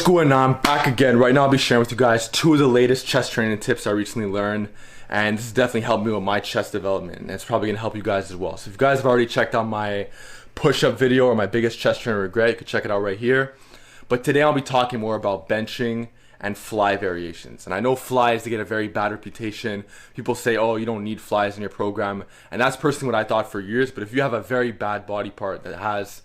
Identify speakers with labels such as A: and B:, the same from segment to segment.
A: going on? I'm back again. Right now I'll be sharing with you guys 2 of the latest chest training tips I recently learned, and this has definitely helped me with my chest development, and it's probably gonna help you guys as well. So if you guys have already checked out my push-up video or my biggest chest trainer regret, you can check it out right here. But today I'll be talking more about benching and fly variations. And I know flies, they get a very bad reputation. People say, oh, you don't need flies in your program, and that's personally what I thought for years. But if you have a very bad body part that has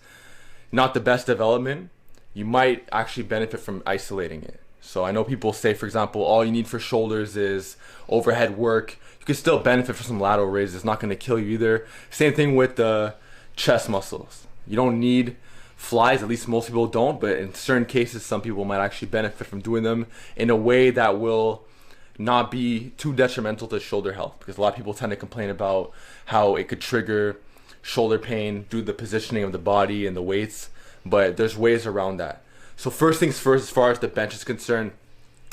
A: not the best development, you might actually benefit from isolating it. So I know people say, for example, all you need for shoulders is overhead work. You can still benefit from some lateral raises. It's not going to kill you either. Same thing with the chest muscles. You don't need flies, at least most people don't, but in certain cases, some people might actually benefit from doing them in a way that will not be too detrimental to shoulder health, because a lot of people tend to complain about how it could trigger shoulder pain due to the positioning of the body and the weights. But there's ways around that. So first things first, as far as the bench is concerned,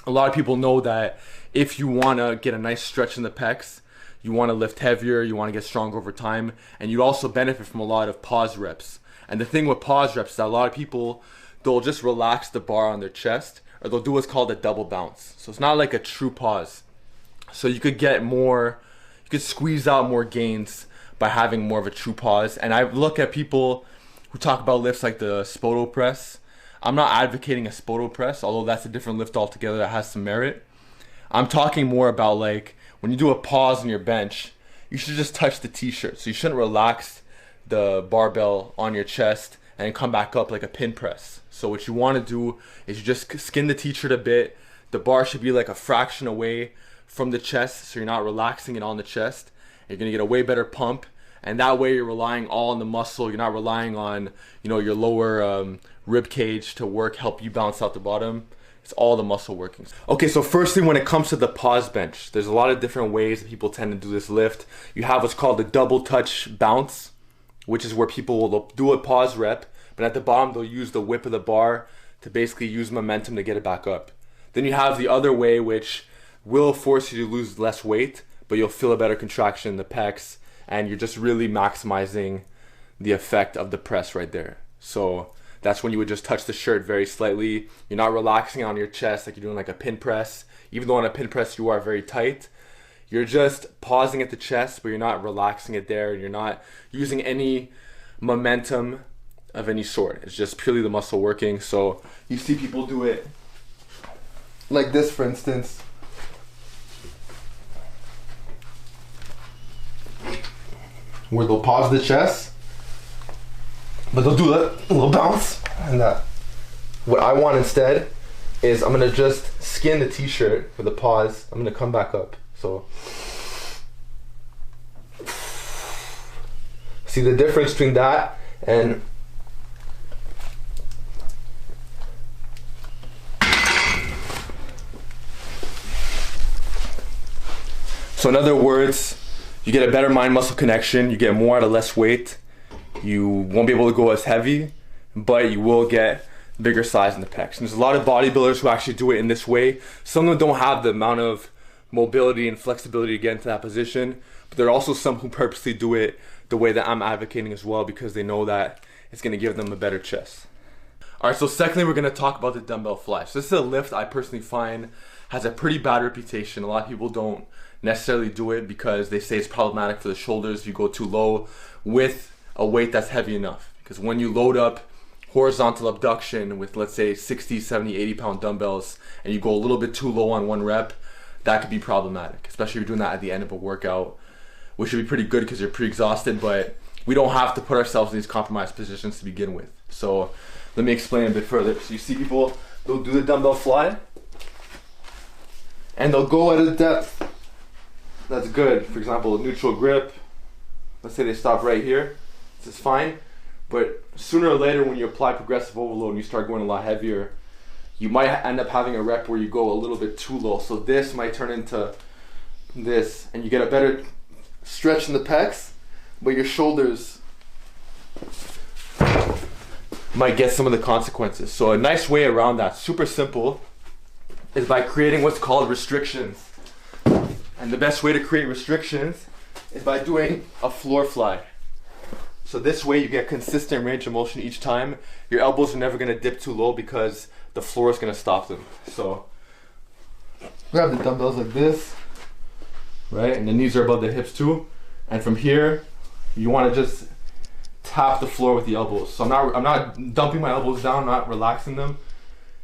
A: a lot of people know that if you want to get a nice stretch in the pecs, you want to lift heavier, you want to get stronger over time, and you also benefit from a lot of pause reps. And the thing with pause reps is that a lot of people, they'll just relax the bar on their chest, or they'll do what's called a double bounce. So it's not like a true pause. So you could get more, you could squeeze out more gains by having more of a true pause. And I look at people who talk about lifts like the Spoto press. I'm not advocating a Spoto press, although that's a different lift altogether that has some merit. I'm talking more about, like, when you do a pause on your bench, you should just touch the t-shirt. So you shouldn't relax the barbell on your chest and come back up like a pin press. So what you want to do is you just skin the t-shirt a bit. The bar should be like a fraction away from the chest, so you're not relaxing it on the chest. You're going to get a way better pump. And that way you're relying all on the muscle. You're not relying on, your lower rib cage to help you bounce out the bottom. It's all the muscle working. Okay, so first thing, when it comes to the pause bench, there's a lot of different ways that people tend to do this lift. You have what's called the double touch bounce, which is where people will do a pause rep, but at the bottom they'll use the whip of the bar to basically use momentum to get it back up. Then you have the other way, which will force you to lose less weight, but you'll feel a better contraction in the pecs, and you're just really maximizing the effect of the press right there. So that's when you would just touch the shirt very slightly. You're not relaxing on your chest like you're doing like a pin press. Even though on a pin press you are very tight, you're just pausing at the chest, but you're not relaxing it there. You're not using any momentum of any sort. It's just purely the muscle working. So you see people do it like this, for instance. Where they'll pause the chest, but they'll do a little bounce. And what I want instead is I'm gonna just skin the t-shirt for the pause. I'm gonna come back up. So see the difference between that and so in other words, you get a better mind-muscle connection, you get more out of less weight, you won't be able to go as heavy, but you will get bigger size in the pecs. And there's a lot of bodybuilders who actually do it in this way. Some of them don't have the amount of mobility and flexibility to get into that position, but there are also some who purposely do it the way that I'm advocating as well, because they know that it's going to give them a better chest. Alright, so secondly, we're going to talk about the dumbbell fly. So this is a lift I personally find has a pretty bad reputation. A lot of people don't necessarily do it because they say it's problematic for the shoulders if you go too low with a weight that's heavy enough. Because when you load up horizontal abduction with, let's say, 60, 70, 80 pound dumbbells, and you go a little bit too low on one rep, that could be problematic, especially if you're doing that at the end of a workout, which would be pretty good because you're pre-exhausted, but we don't have to put ourselves in these compromised positions to begin with. So let me explain a bit further. So you see people, they'll do the dumbbell fly, and they'll go at a depth that's good. For example, a neutral grip. Let's say they stop right here. This is fine. But sooner or later, when you apply progressive overload and you start going a lot heavier, you might end up having a rep where you go a little bit too low. So this might turn into this, and you get a better stretch in the pecs, but your shoulders might get some of the consequences. So a nice way around that, super simple, is by creating what's called restrictions. And the best way to create restrictions is by doing a floor fly. So this way you get consistent range of motion each time. Your elbows are never going to dip too low because the floor is gonna stop them. So grab the dumbbells like this, right? And the knees are above the hips too. And from here, you wanna just tap the floor with the elbows. So I'm not dumping my elbows down, not relaxing them.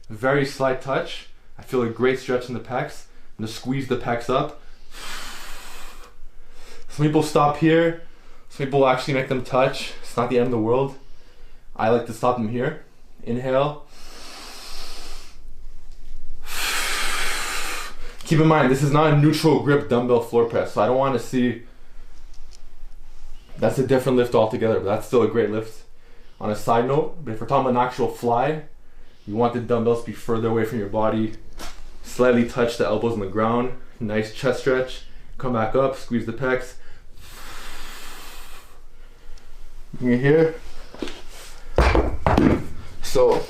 A: Very slight touch. I feel a great stretch in the pecs. I'm gonna squeeze the pecs up. Some people stop here. Some people actually make them touch. It's not the end of the world. I like to stop them here. Inhale. Keep in mind, this is not a neutral grip dumbbell floor press, so I don't want to see. That's a different lift altogether, but that's still a great lift. On a side note, but if we're talking about an actual fly, you want the dumbbells to be further away from your body. Slightly touch the elbows on the ground. Nice chest stretch. Come back up, squeeze the pecs. Bring it here. So,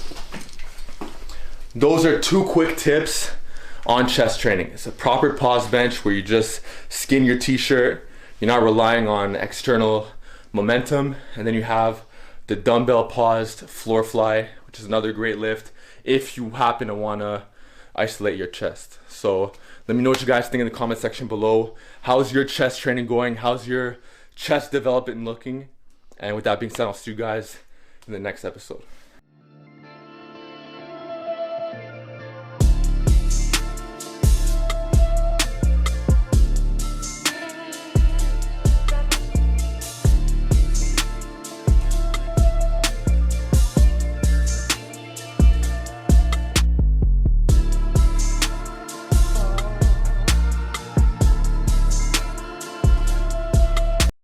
A: those are 2 quick tips on chest training. It's a proper pause bench where you just skin your t-shirt. You're not relying on external momentum. And then you have the dumbbell paused floor fly, which is another great lift if you happen to want to isolate your chest. So let me know what you guys think in the comment section below. How's your chest training going? How's your chest development looking? And with that being said, I'll see you guys in the next episode.